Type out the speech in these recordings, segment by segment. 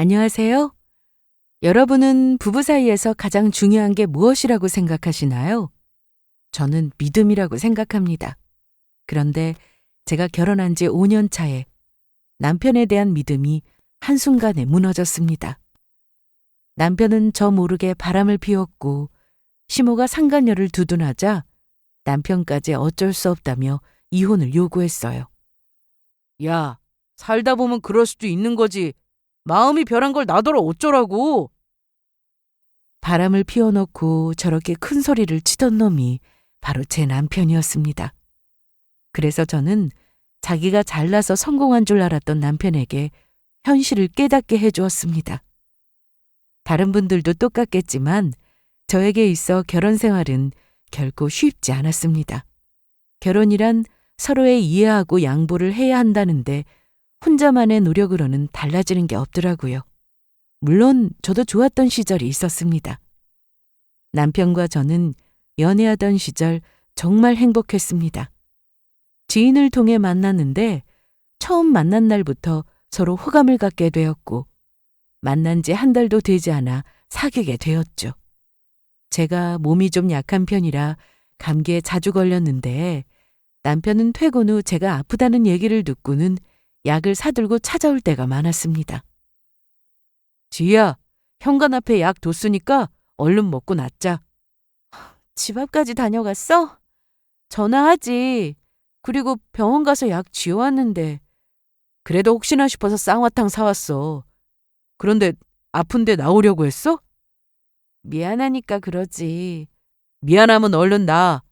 안녕하세요. 여러분은 부부 사이에서 가장 중요한 게 무엇이라고 생각하시나요? 저는 믿음이라고 생각합니다. 그런데 제가 결혼한 지 5년 차에 남편에 대한 믿음이 한순간에 무너졌습니다. 남편은 저 모르게 바람을 피웠고 시모가 상간녀를 두둔하자 남편까지 어쩔 수 없다며 이혼을 요구했어요. 야, 살다 보면 그럴 수도 있는 거지. 마음이 벼란 걸 나더러 어쩌라고. 바람을 피워놓고 저렇게 큰 소리를 치던 놈이 바로 제 남편이었습니다. 그래서 저는 자기가 잘나서 성공한 줄 알았던 남편에게 현실을 깨닫게 해주었습니다. 다른 분들도 똑같겠지만 저에게 있어 결혼 생활은 결코 쉽지 않았습니다. 결혼이란 서로의 이해하고 양보를 해야 한다는데 혼자만의 노력으로는 달라지는 게 없더라고요. 물론 저도 좋았던 시절이 있었습니다. 남편과 저는 연애하던 시절 정말 행복했습니다. 지인을 통해 만났는데 처음 만난 날부터 서로 호감을 갖게 되었고 만난 지 한 달도 되지 않아 사귀게 되었죠. 제가 몸이 좀 약한 편이라 감기에 자주 걸렸는데 남편은 퇴근 후 제가 아프다는 얘기를 듣고는 약을 사들고 찾아올 때가 많았습니다. 지희야, 현관 앞에 약 뒀으니까 얼른 먹고 낫자. 집 앞까지 다녀갔어? 전화하지. 그리고 병원 가서 약 지어왔는데. 그래도 혹시나 싶어서 쌍화탕 사왔어. 그런데 아픈데 나오려고 했어? 미안하니까 그러지. 미안하면 얼른 나.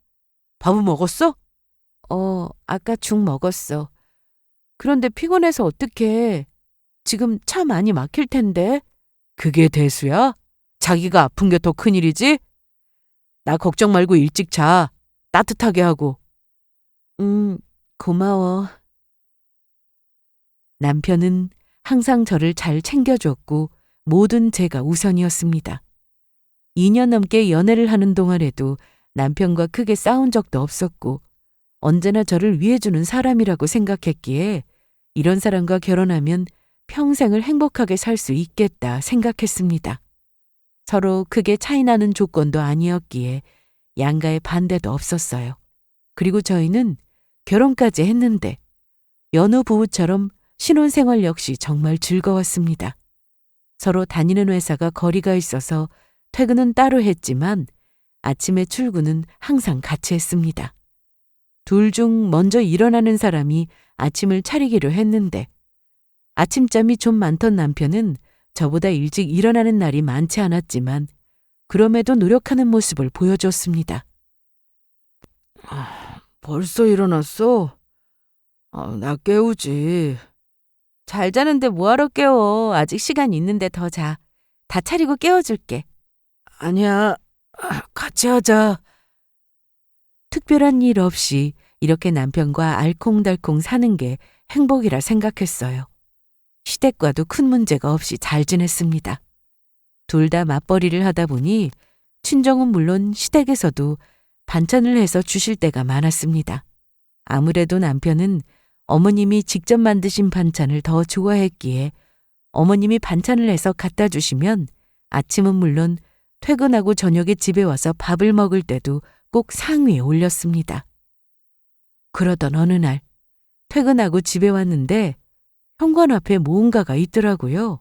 밥은 먹었어? 아까 죽 먹었어. 그런데 피곤해서 어떡해. 지금 차 많이 막힐 텐데. 그게 대수야? 자기가 아픈 게 더 큰일이지? 나 걱정 말고 일찍 자. 따뜻하게 하고. 고마워. 남편은 항상 저를 잘 챙겨줬고 모든 제가 우선이었습니다. 2년 넘게 연애를 하는 동안에도 남편과 크게 싸운 적도 없었고 언제나 저를 위해주는 사람이라고 생각했기에 이런 사람과 결혼하면 평생을 행복하게 살 수 있겠다 생각했습니다. 서로 크게 차이나는 조건도 아니었기에 양가의 반대도 없었어요. 그리고 저희는 결혼까지 했는데 연호 부부처럼 신혼생활 역시 정말 즐거웠습니다. 서로 다니는 회사가 거리가 있어서 퇴근은 따로 했지만 아침에 출근은 항상 같이 했습니다. 둘 중 먼저 일어나는 사람이 아침을 차리기로 했는데 아침잠이 좀 많던 남편은 저보다 일찍 일어나는 날이 많지 않았지만 그럼에도 노력하는 모습을 보여줬습니다. 벌써 일어났어? 나 깨우지. 잘 자는데 뭐하러 깨워. 아직 시간 있는데 더 자. 다 차리고 깨워줄게. 아니야. 같이 하자. 특별한 일 없이 이렇게 남편과 알콩달콩 사는 게 행복이라 생각했어요. 시댁과도 큰 문제가 없이 잘 지냈습니다. 둘 다 맞벌이를 하다 보니 친정은 물론 시댁에서도 반찬을 해서 주실 때가 많았습니다. 아무래도 남편은 어머님이 직접 만드신 반찬을 더 좋아했기에 어머님이 반찬을 해서 갖다 주시면 아침은 물론 퇴근하고 저녁에 집에 와서 밥을 먹을 때도 꼭 상위에 올렸습니다. 그러던 어느 날 퇴근하고 집에 왔는데 현관 앞에 무언가가 있더라고요.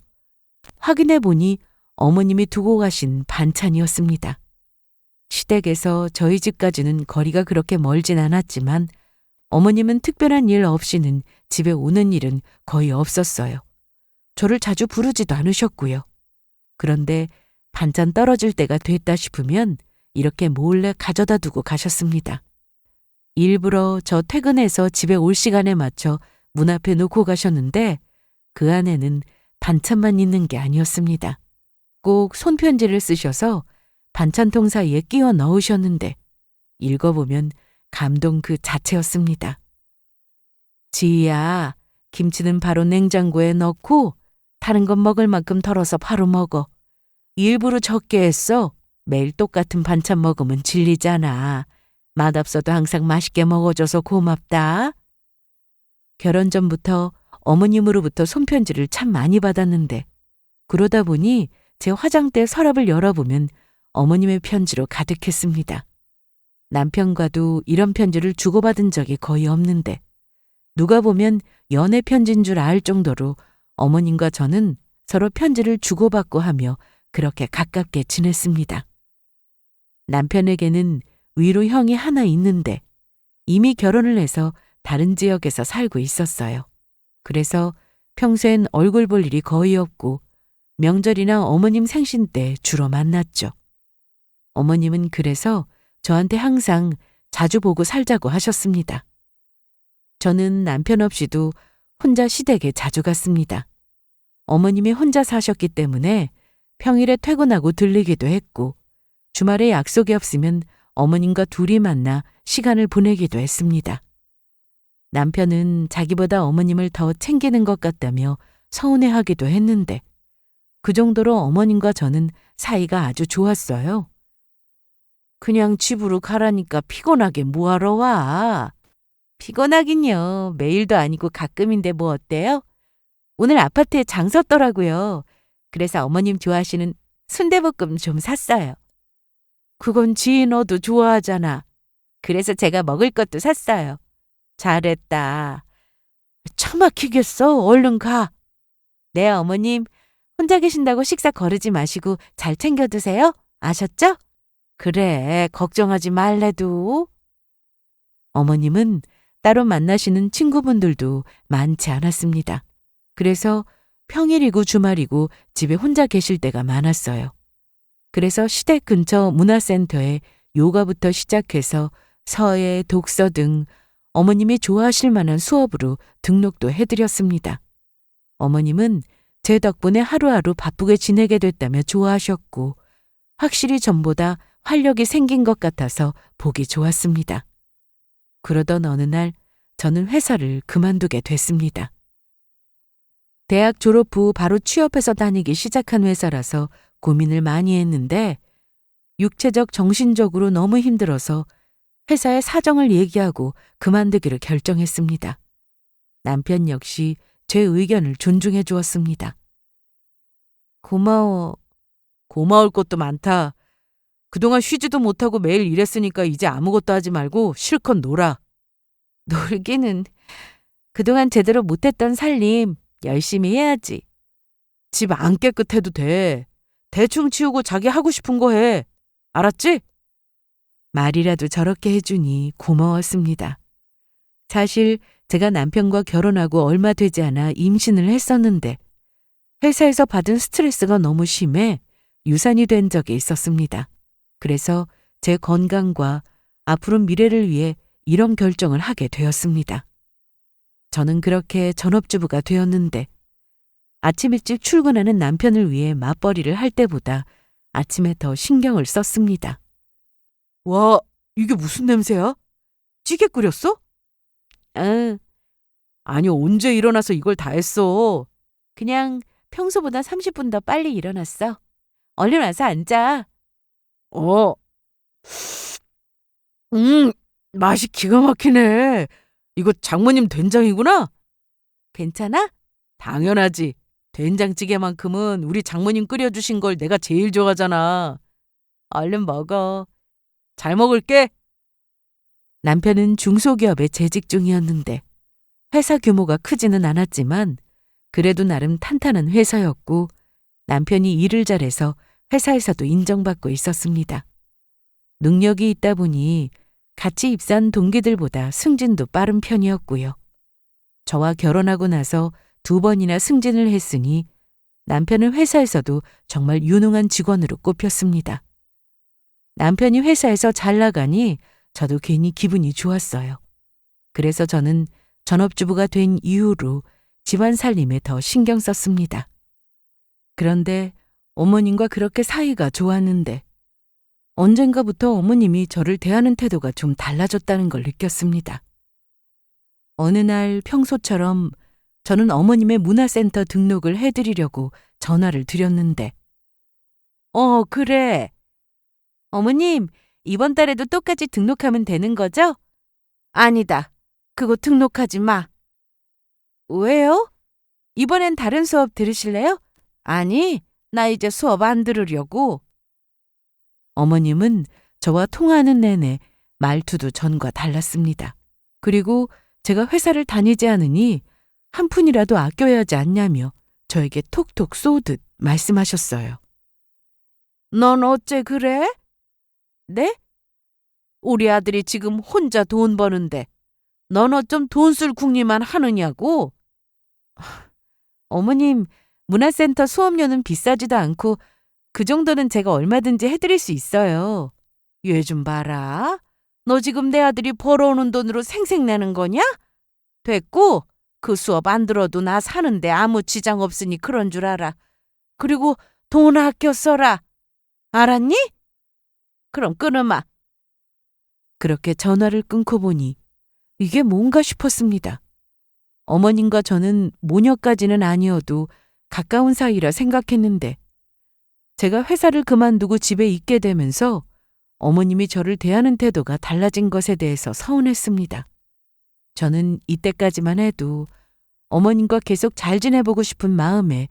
확인해 보니 어머님이 두고 가신 반찬이었습니다. 시댁에서 저희 집까지는 거리가 그렇게 멀진 않았지만 어머님은 특별한 일 없이는 집에 오는 일은 거의 없었어요. 저를 자주 부르지도 않으셨고요. 그런데 반찬 떨어질 때가 됐다 싶으면 이렇게 몰래 가져다 두고 가셨습니다. 일부러 저 퇴근해서 집에 올 시간에 맞춰 문 앞에 놓고 가셨는데 그 안에는 반찬만 있는 게 아니었습니다. 꼭 손편지를 쓰셔서 반찬통 사이에 끼워 넣으셨는데 읽어보면 감동 그 자체였습니다. 지희야, 김치는 바로 냉장고에 넣고 다른 건 먹을 만큼 덜어서 바로 먹어. 일부러 적게 했어. 매일 똑같은 반찬 먹으면 질리잖아. 맛없어도 항상 맛있게 먹어줘서 고맙다. 결혼 전부터 어머님으로부터 손편지를 참 많이 받았는데 그러다 보니 제 화장대 서랍을 열어보면 어머님의 편지로 가득했습니다. 남편과도 이런 편지를 주고받은 적이 거의 없는데 누가 보면 연애 편지인 줄 알 정도로 어머님과 저는 서로 편지를 주고받고 하며 그렇게 가깝게 지냈습니다. 남편에게는 위로 형이 하나 있는데 이미 결혼을 해서 다른 지역에서 살고 있었어요. 그래서 평소엔 얼굴 볼 일이 거의 없고 명절이나 어머님 생신 때 주로 만났죠. 어머님은 그래서 저한테 항상 자주 보고 살자고 하셨습니다. 저는 남편 없이도 혼자 시댁에 자주 갔습니다. 어머님이 혼자 사셨기 때문에 평일에 퇴근하고 들리기도 했고 주말에 약속이 없으면 어머님과 둘이 만나 시간을 보내기도 했습니다. 남편은 자기보다 어머님을 더 챙기는 것 같다며 서운해하기도 했는데 그 정도로 어머님과 저는 사이가 아주 좋았어요. 그냥 집으로 가라니까 피곤하게 뭐하러 와? 피곤하긴요. 매일도 아니고 가끔인데 뭐 어때요? 오늘 아파트에 장 섰더라고요. 그래서 어머님 좋아하시는 순대볶음 좀 샀어요. 그건 지인 너도 좋아하잖아. 그래서 제가 먹을 것도 샀어요. 잘했다. 차 막히겠어. 얼른 가. 네, 어머님. 혼자 계신다고 식사 거르지 마시고 잘 챙겨 드세요. 아셨죠? 그래, 걱정하지 말래도. 어머님은 따로 만나시는 친구분들도 많지 않았습니다. 그래서 평일이고 주말이고 집에 혼자 계실 때가 많았어요. 그래서 시댁 근처 문화센터에 요가부터 시작해서 서예, 독서 등 어머님이 좋아하실 만한 수업으로 등록도 해드렸습니다. 어머님은 제 덕분에 하루하루 바쁘게 지내게 됐다며 좋아하셨고 확실히 전보다 활력이 생긴 것 같아서 보기 좋았습니다. 그러던 어느 날 저는 회사를 그만두게 됐습니다. 대학 졸업 후 바로 취업해서 다니기 시작한 회사라서 고민을 많이 했는데 육체적, 정신적으로 너무 힘들어서 회사에 사정을 얘기하고 그만두기를 결정했습니다. 남편 역시 제 의견을 존중해 주었습니다. 고마워. 고마울 것도 많다. 그동안 쉬지도 못하고 매일 일했으니까 이제 아무것도 하지 말고 실컷 놀아. 놀기는 그동안 제대로 못했던 살림 열심히 해야지. 집 안 깨끗해도 돼. 대충 치우고 자기 하고 싶은 거 해. 알았지? 말이라도 저렇게 해주니 고마웠습니다. 사실 제가 남편과 결혼하고 얼마 되지 않아 임신을 했었는데 회사에서 받은 스트레스가 너무 심해 유산이 된 적이 있었습니다. 그래서 제 건강과 앞으로 미래를 위해 이런 결정을 하게 되었습니다. 저는 그렇게 전업주부가 되었는데 아침 일찍 출근하는 남편을 위해 맞벌이를 할 때보다 아침에 더 신경을 썼습니다. 와, 이게 무슨 냄새야? 찌개 끓였어? 응. 아니, 언제 일어나서 이걸 다 했어? 그냥 평소보다 30분 더 빨리 일어났어. 얼른 와서 앉아. 어. 맛이 기가 막히네. 이거 장모님 된장이구나? 괜찮아? 당연하지. 된장찌개만큼은 우리 장모님 끓여주신 걸 내가 제일 좋아하잖아. 얼른 먹어. 잘 먹을게. 남편은 중소기업에 재직 중이었는데 회사 규모가 크지는 않았지만 그래도 나름 탄탄한 회사였고 남편이 일을 잘해서 회사에서도 인정받고 있었습니다. 능력이 있다 보니 같이 입사한 동기들보다 승진도 빠른 편이었고요. 저와 결혼하고 나서 2번이나 승진을 했으니 남편은 회사에서도 정말 유능한 직원으로 꼽혔습니다. 남편이 회사에서 잘 나가니 저도 괜히 기분이 좋았어요. 그래서 저는 전업주부가 된 이후로 집안 살림에 더 신경 썼습니다. 그런데 어머님과 그렇게 사이가 좋았는데 언젠가부터 어머님이 저를 대하는 태도가 좀 달라졌다는 걸 느꼈습니다. 어느 날 평소처럼 저는 어머님의 문화센터 등록을 해드리려고 전화를 드렸는데 그래. 어머님, 이번 달에도 똑같이 등록하면 되는 거죠? 아니다. 그거 등록하지 마. 왜요? 이번엔 다른 수업 들으실래요? 아니, 나 이제 수업 안 들으려고. 어머님은 저와 통화하는 내내 말투도 전과 달랐습니다. 그리고 제가 회사를 다니지 않으니 한 푼이라도 아껴야 하지 않냐며 저에게 톡톡 쏘듯 말씀하셨어요. 넌 어째 그래? 네? 우리 아들이 지금 혼자 돈 버는데 넌 어쩜 돈 쓸 궁리만 하느냐고? 어머님, 문화센터 수업료는 비싸지도 않고 그 정도는 제가 얼마든지 해드릴 수 있어요. 얘 좀 봐라. 너 지금 내 아들이 벌어오는 돈으로 생색내는 거냐? 됐고, 그 수업 안 들어도 나 사는데 아무 지장 없으니 그런 줄 알아. 그리고 돈 아껴 써라. 알았니? 그럼 끊으마. 그렇게 전화를 끊고 보니 이게 뭔가 싶었습니다. 어머님과 저는 모녀까지는 아니어도 가까운 사이라 생각했는데 제가 회사를 그만두고 집에 있게 되면서 어머님이 저를 대하는 태도가 달라진 것에 대해서 서운했습니다. 저는 이때까지만 해도 어머님과 계속 잘 지내보고 싶은 마음에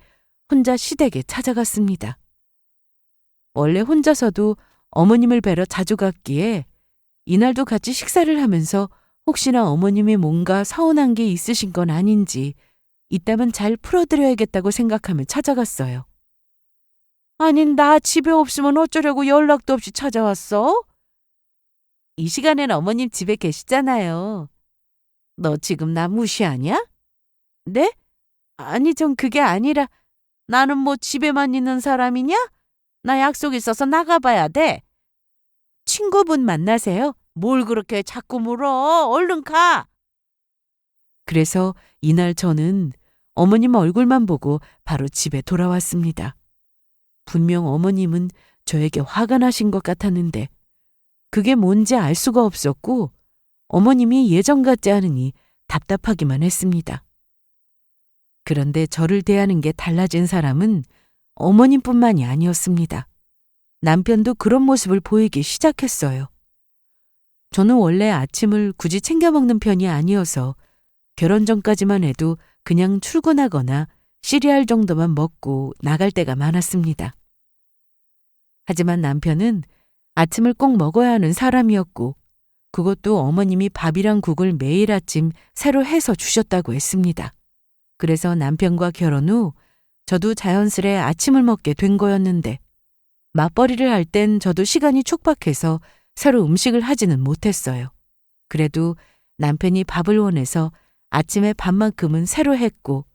혼자 시댁에 찾아갔습니다. 원래 혼자서도 어머님을 뵈러 자주 갔기에 이날도 같이 식사를 하면서 혹시나 어머님이 뭔가 서운한 게 있으신 건 아닌지 있다면 잘 풀어드려야겠다고 생각하며 찾아갔어요. 아니, 나 집에 없으면 어쩌려고 연락도 없이 찾아왔어? 이 시간엔 어머님 집에 계시잖아요. 너 지금 나 무시하냐? 네? 아니, 전 그게 아니라 나는 뭐 집에만 있는 사람이냐? 나 약속 있어서 나가봐야 돼. 친구분 만나세요? 뭘 그렇게 자꾸 물어? 얼른 가! 그래서 이날 저는 어머님 얼굴만 보고 바로 집에 돌아왔습니다. 분명 어머님은 저에게 화가 나신 것 같았는데 그게 뭔지 알 수가 없었고 어머님이 예전 같지 않으니 답답하기만 했습니다. 그런데 저를 대하는 게 달라진 사람은 어머님뿐만이 아니었습니다. 남편도 그런 모습을 보이기 시작했어요. 저는 원래 아침을 굳이 챙겨 먹는 편이 아니어서 결혼 전까지만 해도 그냥 출근하거나 시리얼 정도만 먹고 나갈 때가 많았습니다. 하지만 남편은 아침을 꼭 먹어야 하는 사람이었고 그것도 어머님이 밥이랑 국을 매일 아침 새로 해서 주셨다고 했습니다. 그래서 남편과 결혼 후 저도 자연스레 아침을 먹게 된 거였는데 맞벌이를 할 땐 저도 시간이 촉박해서 새로 음식을 하지는 못했어요. 그래도 남편이 밥을 원해서 아침에 밥만큼은 새로 했고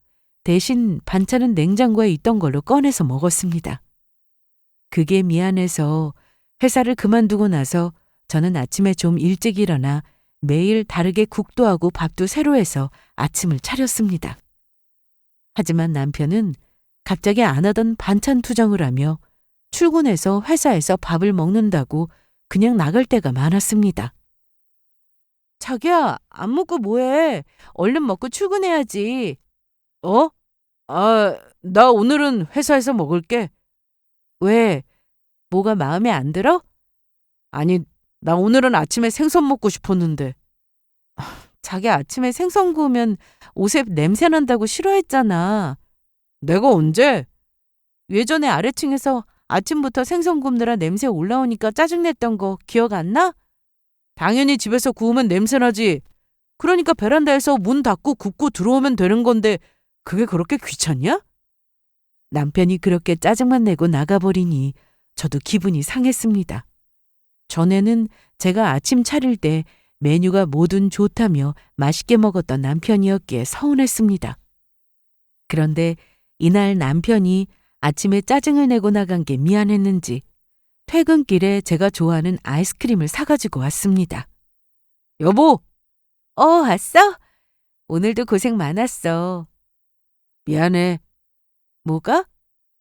대신 반찬은 냉장고에 있던 걸로 꺼내서 먹었습니다. 그게 미안해서 회사를 그만두고 나서 저는 아침에 좀 일찍 일어나 매일 다르게 국도 하고 밥도 새로 해서 아침을 차렸습니다. 하지만 남편은 갑자기 안 하던 반찬 투정을 하며 출근해서 회사에서 밥을 먹는다고 그냥 나갈 때가 많았습니다. 자기야, 안 먹고 뭐해? 얼른 먹고 출근해야지. 어? 나 오늘은 회사에서 먹을게. 왜? 뭐가 마음에 안 들어? 아니, 나 오늘은 아침에 생선 먹고 싶었는데. 자기 아침에 생선 구우면 옷에 냄새 난다고 싫어했잖아. 내가 언제? 예전에 아래층에서 아침부터 생선 굽느라 냄새 올라오니까 짜증냈던 거 기억 안 나? 당연히 집에서 구우면 냄새 나지. 그러니까 베란다에서 문 닫고 굽고 들어오면 되는 건데 그게 그렇게 귀찮냐? 남편이 그렇게 짜증만 내고 나가버리니 저도 기분이 상했습니다. 전에는 제가 아침 차릴 때 메뉴가 뭐든 좋다며 맛있게 먹었던 남편이었기에 서운했습니다. 그런데 이날 남편이 아침에 짜증을 내고 나간 게 미안했는지 퇴근길에 제가 좋아하는 아이스크림을 사가지고 왔습니다. 여보! 왔어? 오늘도 고생 많았어. 미안해. 뭐가?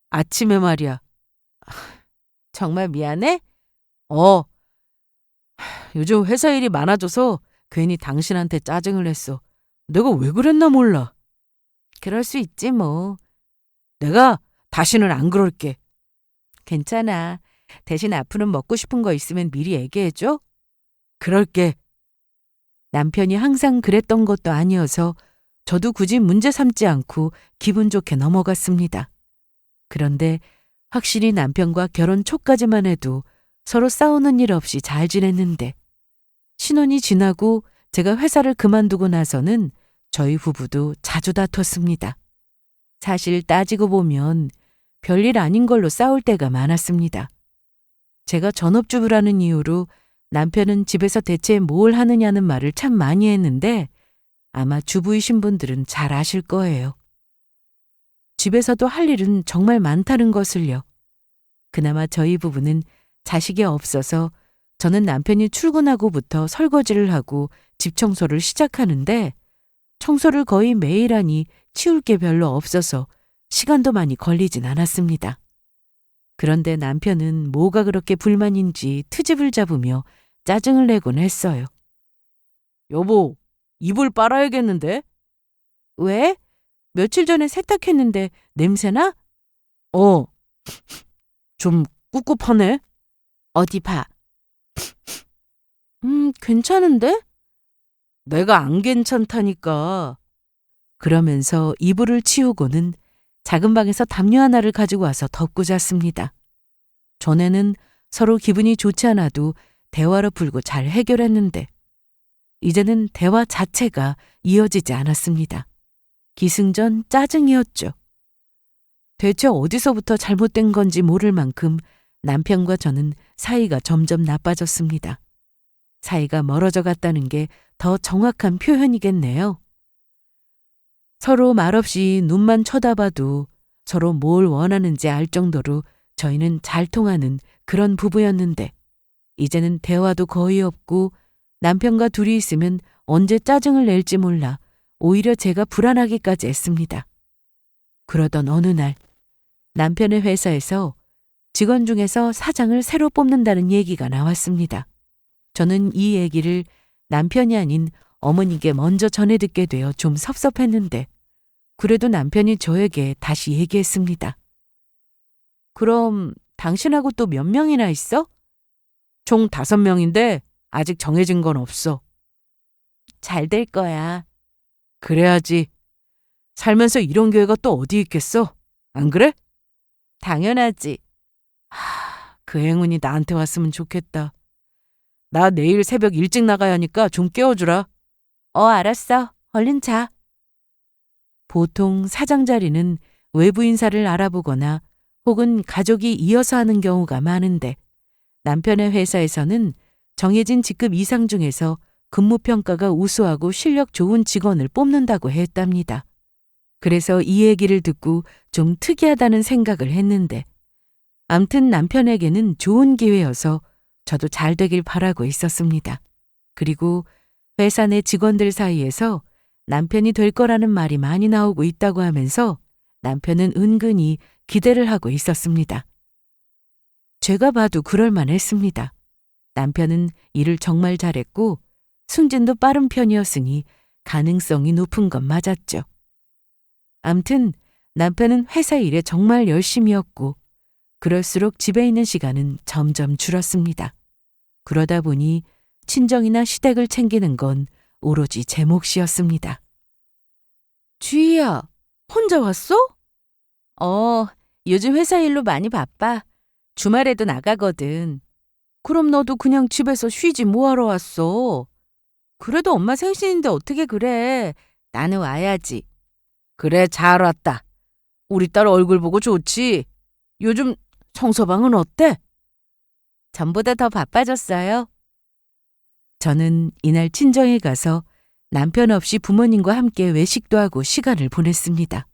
아침에 말이야. 정말 미안해? 요즘 회사 일이 많아져서 괜히 당신한테 짜증을 냈어. 내가 왜 그랬나 몰라. 그럴 수 있지 뭐. 내가 다시는 안 그럴게. 괜찮아. 대신 앞으로는 먹고 싶은 거 있으면 미리 얘기해줘. 그럴게. 남편이 항상 그랬던 것도 아니어서 저도 굳이 문제 삼지 않고 기분 좋게 넘어갔습니다. 그런데 확실히 남편과 결혼 초까지만 해도 서로 싸우는 일 없이 잘 지냈는데 신혼이 지나고 제가 회사를 그만두고 나서는 저희 부부도 자주 다퉜습니다. 사실 따지고 보면 별일 아닌 걸로 싸울 때가 많았습니다. 제가 전업주부라는 이유로 남편은 집에서 대체 뭘 하느냐는 말을 참 많이 했는데 아마 주부이신 분들은 잘 아실 거예요. 집에서도 할 일은 정말 많다는 것을요. 그나마 저희 부부는 자식이 없어서 저는 남편이 출근하고부터 설거지를 하고 집 청소를 시작하는데 청소를 거의 매일 하니 치울 게 별로 없어서 시간도 많이 걸리진 않았습니다. 그런데 남편은 뭐가 그렇게 불만인지 트집을 잡으며 짜증을 내곤 했어요. 여보, 이불 빨아야겠는데? 왜? 며칠 전에 세탁했는데 냄새나? 좀 꿉꿉하네. 어디 봐. 괜찮은데? 내가 안 괜찮다니까. 그러면서 이불을 치우고는 작은 방에서 담요 하나를 가지고 와서 덮고 잤습니다. 전에는 서로 기분이 좋지 않아도 대화로 풀고 잘 해결했는데 이제는 대화 자체가 이어지지 않았습니다. 기승전 짜증이었죠. 대체 어디서부터 잘못된 건지 모를 만큼 남편과 저는 사이가 점점 나빠졌습니다. 사이가 멀어져 갔다는 게 더 정확한 표현이겠네요. 서로 말없이 눈만 쳐다봐도 서로 뭘 원하는지 알 정도로 저희는 잘 통하는 그런 부부였는데 이제는 대화도 거의 없고 남편과 둘이 있으면 언제 짜증을 낼지 몰라 오히려 제가 불안하기까지 했습니다. 그러던 어느 날 남편의 회사에서 직원 중에서 사장을 새로 뽑는다는 얘기가 나왔습니다. 저는 이 얘기를 남편이 아닌 어머니께 먼저 전해 듣게 되어 좀 섭섭했는데 그래도 남편이 저에게 다시 얘기했습니다. 그럼 당신하고 또 몇 명이나 있어? 총 5명인데 아직 정해진 건 없어. 잘 될 거야. 그래야지. 살면서 이런 기회가 또 어디 있겠어? 안 그래? 당연하지. 그 행운이 나한테 왔으면 좋겠다. 나 내일 새벽 일찍 나가야 하니까 좀 깨워주라. 알았어. 얼른 자. 보통 사장 자리는 외부 인사를 알아보거나 혹은 가족이 이어서 하는 경우가 많은데 남편의 회사에서는 정해진 직급 이상 중에서 근무평가가 우수하고 실력 좋은 직원을 뽑는다고 했답니다. 그래서 이 얘기를 듣고 좀 특이하다는 생각을 했는데 암튼 남편에게는 좋은 기회여서 저도 잘 되길 바라고 있었습니다. 그리고 회사 내 직원들 사이에서 남편이 될 거라는 말이 많이 나오고 있다고 하면서 남편은 은근히 기대를 하고 있었습니다. 제가 봐도 그럴만 했습니다. 남편은 일을 정말 잘했고 승진도 빠른 편이었으니 가능성이 높은 건 맞았죠. 암튼 남편은 회사 일에 정말 열심이었고 그럴수록 집에 있는 시간은 점점 줄었습니다. 그러다 보니 친정이나 시댁을 챙기는 건 오로지 제 몫이었습니다. 주희야, 혼자 왔어? 요즘 회사 일로 많이 바빠. 주말에도 나가거든. 그럼 너도 그냥 집에서 쉬지 뭐하러 왔어? 그래도 엄마 생신인데 어떻게 그래? 나는 와야지. 그래, 잘 왔다. 우리 딸 얼굴 보고 좋지? 요즘 성서방은 어때? 전보다 더 바빠졌어요. 저는 이날 친정에 가서 남편 없이 부모님과 함께 외식도 하고 시간을 보냈습니다.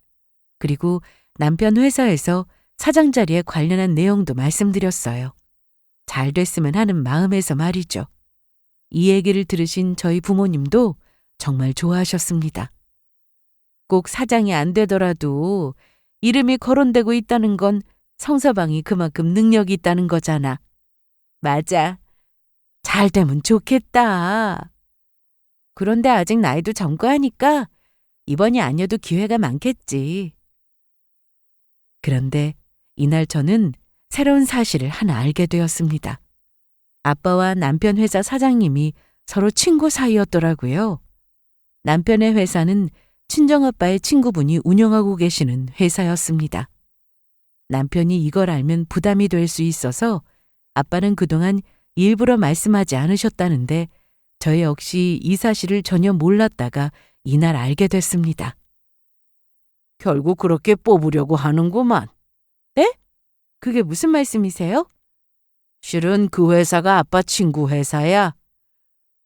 그리고 남편 회사에서 사장 자리에 관련한 내용도 말씀드렸어요. 잘 됐으면 하는 마음에서 말이죠. 이 얘기를 들으신 저희 부모님도 정말 좋아하셨습니다. 꼭 사장이 안 되더라도 이름이 거론되고 있다는 건 성서방이 그만큼 능력이 있다는 거잖아. 맞아. 잘 되면 좋겠다. 그런데 아직 나이도 젊고 하니까 이번이 아니어도 기회가 많겠지. 그런데 이날 저는 새로운 사실을 하나 알게 되었습니다. 아빠와 남편 회사 사장님이 서로 친구 사이였더라고요. 남편의 회사는 친정아빠의 친구분이 운영하고 계시는 회사였습니다. 남편이 이걸 알면 부담이 될 수 있어서 아빠는 그동안 일부러 말씀하지 않으셨다는데 저 역시 이 사실을 전혀 몰랐다가 이날 알게 됐습니다. 결국 그렇게 뽑으려고 하는구만. 네? 그게 무슨 말씀이세요? 실은 그 회사가 아빠 친구 회사야.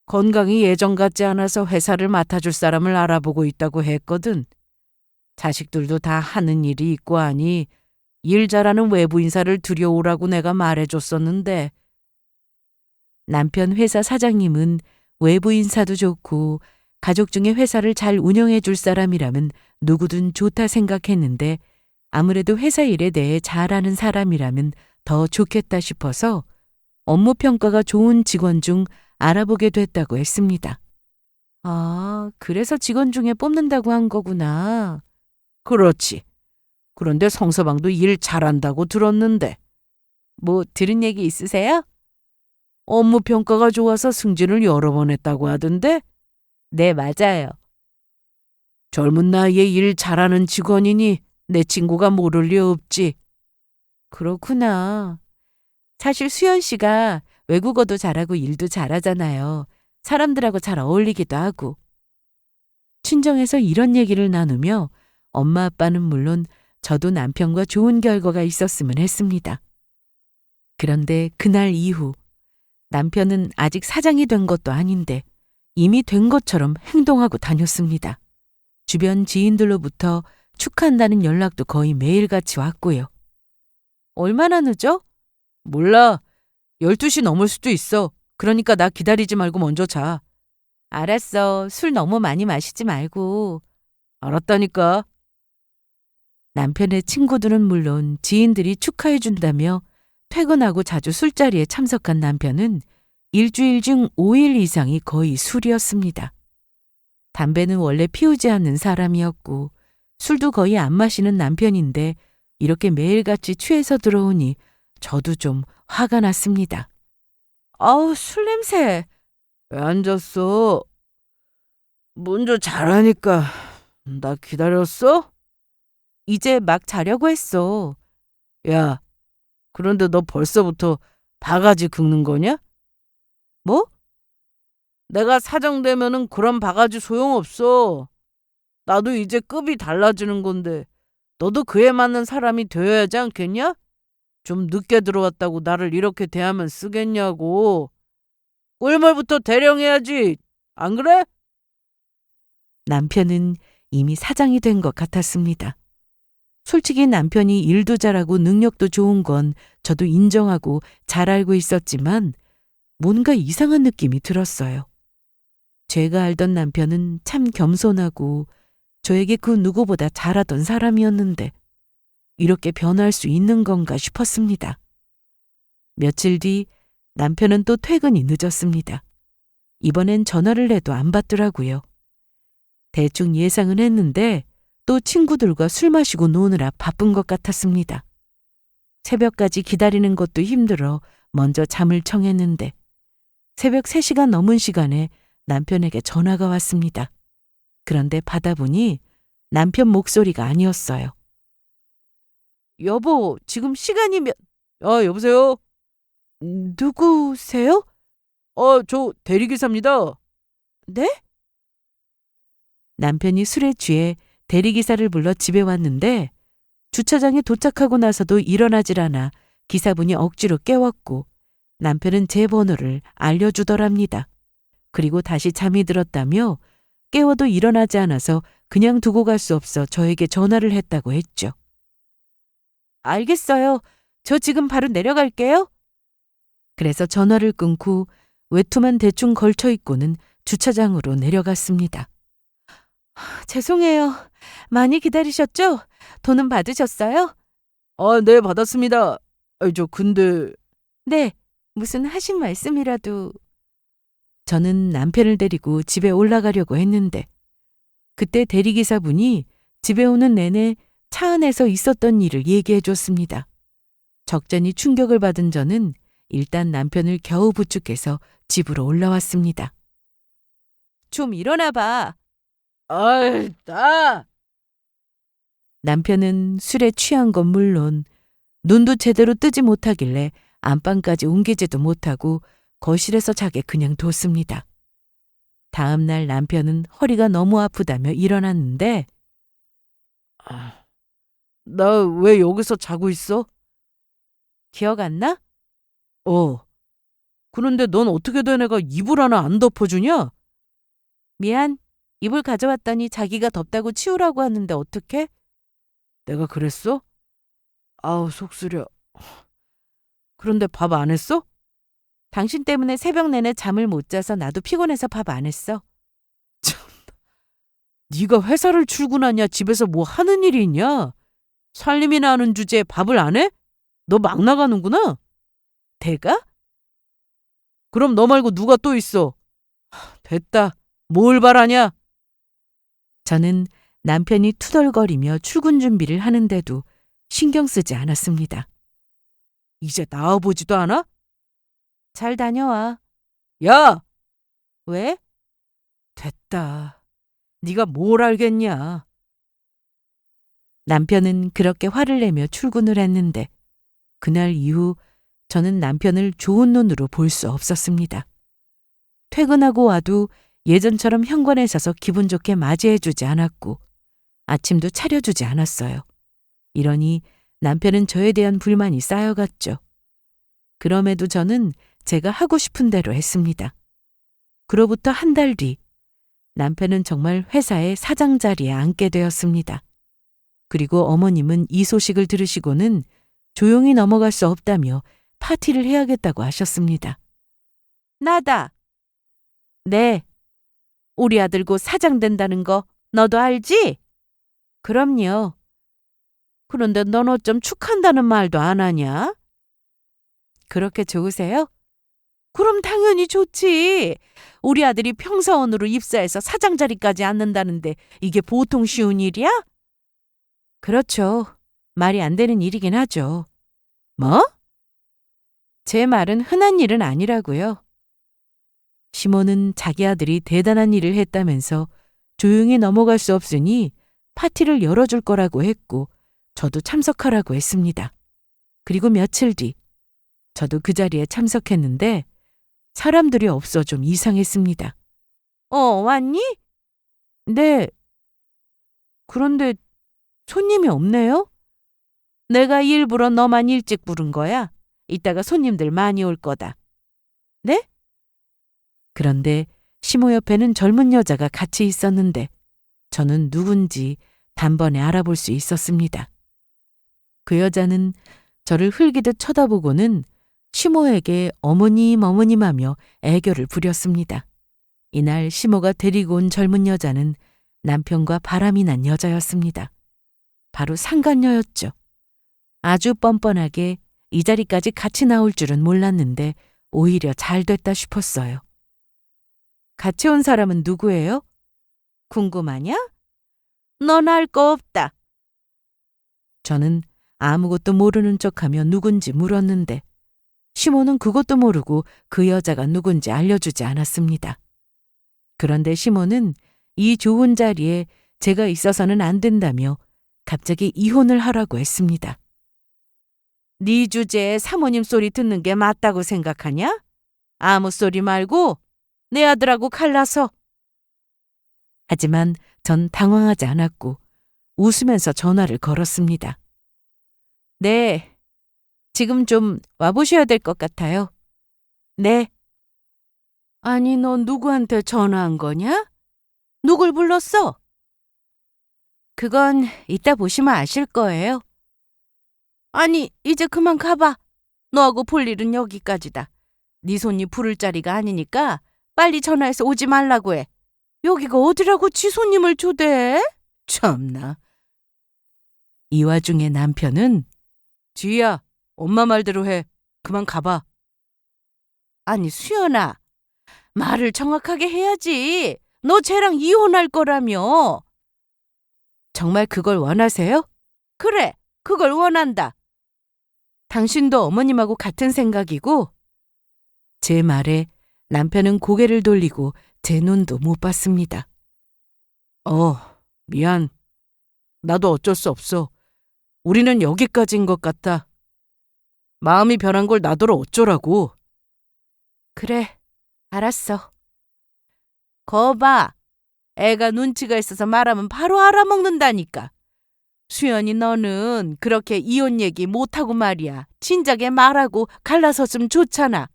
건강이 예전 같지 않아서 회사를 맡아줄 사람을 알아보고 있다고 했거든. 자식들도 다 하는 일이 있고 하니 일 잘하는 외부 인사를 들여오라고 내가 말해줬었는데 남편 회사 사장님은 외부 인사도 좋고 가족 중에 회사를 잘 운영해 줄 사람이라면 누구든 좋다 생각했는데 아무래도 회사 일에 대해 잘 아는 사람이라면 더 좋겠다 싶어서 업무 평가가 좋은 직원 중 알아보게 됐다고 했습니다. 아, 그래서 직원 중에 뽑는다고 한 거구나. 그렇지. 그런데 성서방도 일 잘한다고 들었는데. 뭐 들은 얘기 있으세요? 업무 평가가 좋아서 승진을 여러 번 했다고 하던데? 네, 맞아요. 젊은 나이에 일 잘하는 직원이니 내 친구가 모를 리 없지. 그렇구나. 사실 수연 씨가 외국어도 잘하고 일도 잘하잖아요. 사람들하고 잘 어울리기도 하고. 친정에서 이런 얘기를 나누며 엄마 아빠는 물론 저도 남편과 좋은 결과가 있었으면 했습니다. 그런데 그날 이후 남편은 아직 사장이 된 것도 아닌데 이미 된 것처럼 행동하고 다녔습니다. 주변 지인들로부터 축하한다는 연락도 거의 매일같이 왔고요. 얼마나 늦어? 몰라. 12시 넘을 수도 있어. 그러니까 나 기다리지 말고 먼저 자. 알았어. 술 너무 많이 마시지 말고. 알았다니까. 남편의 친구들은 물론 지인들이 축하해준다며 퇴근하고 자주 술자리에 참석한 남편은 일주일 중 5일 이상이 거의 술이었습니다. 담배는 원래 피우지 않는 사람이었고 술도 거의 안 마시는 남편인데 이렇게 매일같이 취해서 들어오니 저도 좀 화가 났습니다. 아우, 술 냄새. 왜 앉았어? 먼저 자라니까. 나 기다렸어? 이제 막 자려고 했어. 야, 그런데 너 벌써부터 바가지 긁는 거냐? 뭐? 내가 사정되면은 그런 바가지 소용없어. 나도 이제 급이 달라지는 건데 너도 그에 맞는 사람이 되어야 하지 않겠냐? 좀 늦게 들어왔다고 나를 이렇게 대하면 쓰겠냐고. 꿀물부터 대령해야지. 안 그래? 남편은 이미 사장이 된 것 같았습니다. 솔직히 남편이 일도 잘하고 능력도 좋은 건 저도 인정하고 잘 알고 있었지만 뭔가 이상한 느낌이 들었어요. 제가 알던 남편은 참 겸손하고 저에게 그 누구보다 잘하던 사람이었는데 이렇게 변할 수 있는 건가 싶었습니다. 며칠 뒤 남편은 또 퇴근이 늦었습니다. 이번엔 전화를 해도 안 받더라고요. 대충 예상은 했는데 또 친구들과 술 마시고 노느라 바쁜 것 같았습니다. 새벽까지 기다리는 것도 힘들어 먼저 잠을 청했는데 새벽 3시가 넘은 시간에 남편에게 전화가 왔습니다. 그런데 받아보니 남편 목소리가 아니었어요. 여보, 지금 시간이 여보세요? 누구세요? 저 대리기사입니다. 네? 남편이 술에 취해 대리기사를 불러 집에 왔는데 주차장에 도착하고 나서도 일어나질 않아 기사분이 억지로 깨웠고 남편은 제 번호를 알려주더랍니다. 그리고 다시 잠이 들었다며 깨워도 일어나지 않아서 그냥 두고 갈 수 없어 저에게 전화를 했다고 했죠. 알겠어요. 저 지금 바로 내려갈게요. 그래서 전화를 끊고 외투만 대충 걸쳐 입고는 주차장으로 내려갔습니다. 죄송해요. 많이 기다리셨죠? 돈은 받으셨어요? 네, 받았습니다. 근데... 네, 무슨 하신 말씀이라도... 저는 남편을 데리고 집에 올라가려고 했는데 그때 대리기사분이 집에 오는 내내 차 안에서 있었던 일을 얘기해 줬습니다. 적잖이 충격을 받은 저는 일단 남편을 겨우 부축해서 집으로 올라왔습니다. 좀 일어나 봐. 아이, 나! 남편은 술에 취한 건 물론 눈도 제대로 뜨지 못하길래 안방까지 옮기지도 못하고 거실에서 자게 그냥 뒀습니다. 다음 날 남편은 허리가 너무 아프다며 일어났는데 나 왜 여기서 자고 있어? 기억 안 나? 그런데 넌 어떻게 된 애가 이불 하나 안 덮어주냐? 미안. 이불 가져왔더니 자기가 덥다고 치우라고 하는데 어떡해? 내가 그랬어? 아우, 속 쓰려. 그런데 밥 안 했어? 당신 때문에 새벽 내내 잠을 못 자서 나도 피곤해서 밥 안 했어. 참, 네가 회사를 출근하냐 집에서 뭐 하는 일이 있냐? 살림이나 하는 주제에 밥을 안 해? 너 막 나가는구나? 대가? 그럼 너 말고 누가 또 있어? 됐다. 뭘 바라냐? 저는 남편이 투덜거리며 출근 준비를 하는데도 신경 쓰지 않았습니다. 이제 나와보지도 않아? 잘 다녀와. 야! 왜? 됐다. 네가 뭘 알겠냐? 남편은 그렇게 화를 내며 출근을 했는데 그날 이후 저는 남편을 좋은 눈으로 볼 수 없었습니다. 퇴근하고 와도 예전처럼 현관에 서서 기분 좋게 맞이해주지 않았고 아침도 차려주지 않았어요. 이러니 남편은 저에 대한 불만이 쌓여갔죠. 그럼에도 저는 제가 하고 싶은 대로 했습니다. 그로부터 한 달 뒤 남편은 정말 회사의 사장 자리에 앉게 되었습니다. 그리고 어머님은 이 소식을 들으시고는 조용히 넘어갈 수 없다며 파티를 해야겠다고 하셨습니다. 나다. 네. 우리 아들 곧 사장 된다는 거 너도 알지? 그럼요. 그런데 넌 어쩜 축한다는 말도 안 하냐? 그렇게 좋으세요? 그럼 당연히 좋지. 우리 아들이 평사원으로 입사해서 사장 자리까지 앉는다는데 이게 보통 쉬운 일이야? 그렇죠. 말이 안 되는 일이긴 하죠. 뭐? 제 말은 흔한 일은 아니라고요. 시몬은 자기 아들이 대단한 일을 했다면서 조용히 넘어갈 수 없으니 파티를 열어줄 거라고 했고 저도 참석하라고 했습니다. 그리고 며칠 뒤 저도 그 자리에 참석했는데 사람들이 없어 좀 이상했습니다. 왔니? 네. 그런데 손님이 없네요? 내가 일부러 너만 일찍 부른 거야. 이따가 손님들 많이 올 거다. 네? 그런데 시모 옆에는 젊은 여자가 같이 있었는데 저는 누군지 단번에 알아볼 수 있었습니다. 그 여자는 저를 흘기듯 쳐다보고는 시모에게 어머님 어머님 하며 애교를 부렸습니다. 이날 시모가 데리고 온 젊은 여자는 남편과 바람이 난 여자였습니다. 바로 상간녀였죠. 아주 뻔뻔하게 이 자리까지 같이 나올 줄은 몰랐는데 오히려 잘 됐다 싶었어요. 같이 온 사람은 누구예요? 궁금하냐? 넌 알 거 없다. 저는 아무것도 모르는 척하며 누군지 물었는데 시모는 그것도 모르고 그 여자가 누군지 알려주지 않았습니다. 그런데 시모는 이 좋은 자리에 제가 있어서는 안 된다며 갑자기 이혼을 하라고 했습니다. 네 주제에 사모님 소리 듣는 게 맞다고 생각하냐? 아무 소리 말고 내 아들하고 갈라서. 하지만 전 당황하지 않았고 웃으면서 전화를 걸었습니다. 네, 지금 좀 와보셔야 될 것 같아요. 네. 아니, 너 누구한테 전화한 거냐? 누굴 불렀어? 그건 이따 보시면 아실 거예요. 아니, 이제 그만 가봐. 너하고 볼 일은 여기까지다. 네 손이 부를 자리가 아니니까 빨리 전화해서 오지 말라고 해. 여기가 어디라고 지 손님을 초대해? 참나. 이 와중에 남편은 지희야, 엄마 말대로 해. 그만 가봐. 아니, 수연아. 말을 정확하게 해야지. 너 쟤랑 이혼할 거라며. 정말 그걸 원하세요? 그래, 그걸 원한다. 당신도 어머님하고 같은 생각이고? 제 말에 남편은 고개를 돌리고 제 눈도 못 봤습니다. 미안. 나도 어쩔 수 없어. 우리는 여기까지인 것 같다. 마음이 변한 걸 나더러 어쩌라고. 그래, 알았어. 거봐, 애가 눈치가 있어서 말하면 바로 알아먹는다니까. 수연이 너는 그렇게 이혼 얘기 못하고 말이야. 진작에 말하고 갈라섰으면 좋잖아.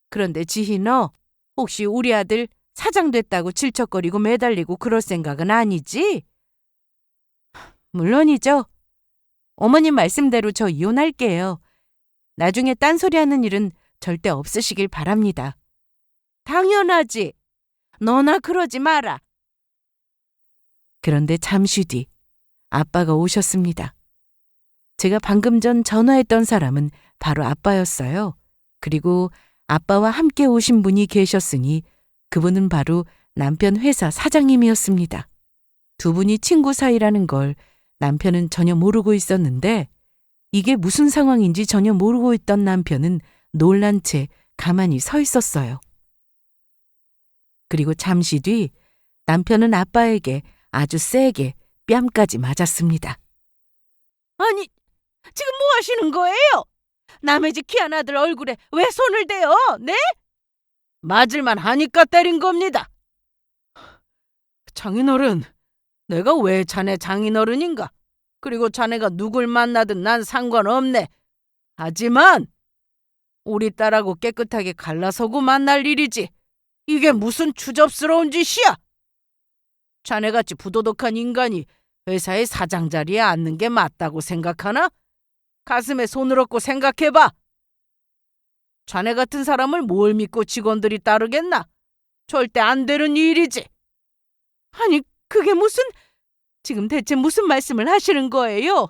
그런데 지희 너 혹시 우리 아들 사장 됐다고 질척거리고 매달리고 그럴 생각은 아니지? 물론이죠. 어머님 말씀대로 저 이혼할게요. 나중에 딴소리하는 일은 절대 없으시길 바랍니다. 당연하지. 너나 그러지 마라. 그런데 잠시 뒤 아빠가 오셨습니다. 제가 방금 전 전화했던 사람은 바로 아빠였어요. 그리고 아빠와 함께 오신 분이 계셨으니 그분은 바로 남편 회사 사장님이었습니다. 두 분이 친구 사이라는 걸 남편은 전혀 모르고 있었는데 이게 무슨 상황인지 전혀 모르고 있던 남편은 놀란 채 가만히 서 있었어요. 그리고 잠시 뒤 남편은 아빠에게 아주 세게 뺨까지 맞았습니다. 아니, 지금 뭐 하시는 거예요? 남의 집 귀한 아들 얼굴에 왜 손을 대요? 네? 맞을만 하니까 때린 겁니다. 장인어른, 내가 왜 자네 장인어른인가? 그리고 자네가 누굴 만나든 난 상관없네. 하지만 우리 딸하고 깨끗하게 갈라서고 만날 일이지. 이게 무슨 추접스러운 짓이야? 자네같이 부도덕한 인간이 회사의 사장 자리에 앉는 게 맞다고 생각하나? 가슴에 손을 얹고 생각해봐. 자네 같은 사람을 뭘 믿고 직원들이 따르겠나? 절대 안 되는 일이지. 아니, 그게 무슨... 지금 대체 무슨 말씀을 하시는 거예요?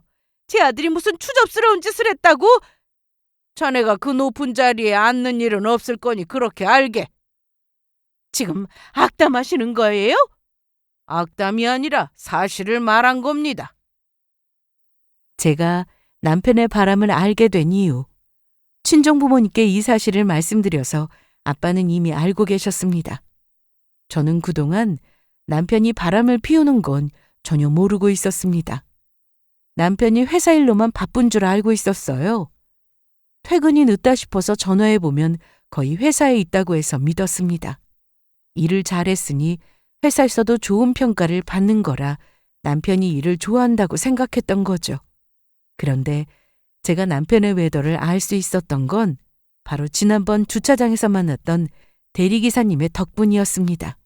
제 아들이 무슨 추접스러운 짓을 했다고? 자네가 그 높은 자리에 앉는 일은 없을 거니 그렇게 알게. 지금 악담하시는 거예요? 악담이 아니라 사실을 말한 겁니다. 제가 남편의 바람을 알게 된 이유. 친정 부모님께 이 사실을 말씀드려서 아빠는 이미 알고 계셨습니다. 저는 그동안 남편이 바람을 피우는 건 전혀 모르고 있었습니다. 남편이 회사 일로만 바쁜 줄 알고 있었어요. 퇴근이 늦다 싶어서 전화해보면 거의 회사에 있다고 해서 믿었습니다. 일을 잘했으니 회사에서도 좋은 평가를 받는 거라 남편이 일을 좋아한다고 생각했던 거죠. 그런데 제가 남편의 외도를 알 수 있었던 건 바로 지난번 주차장에서 만났던 대리기사님의 덕분이었습니다.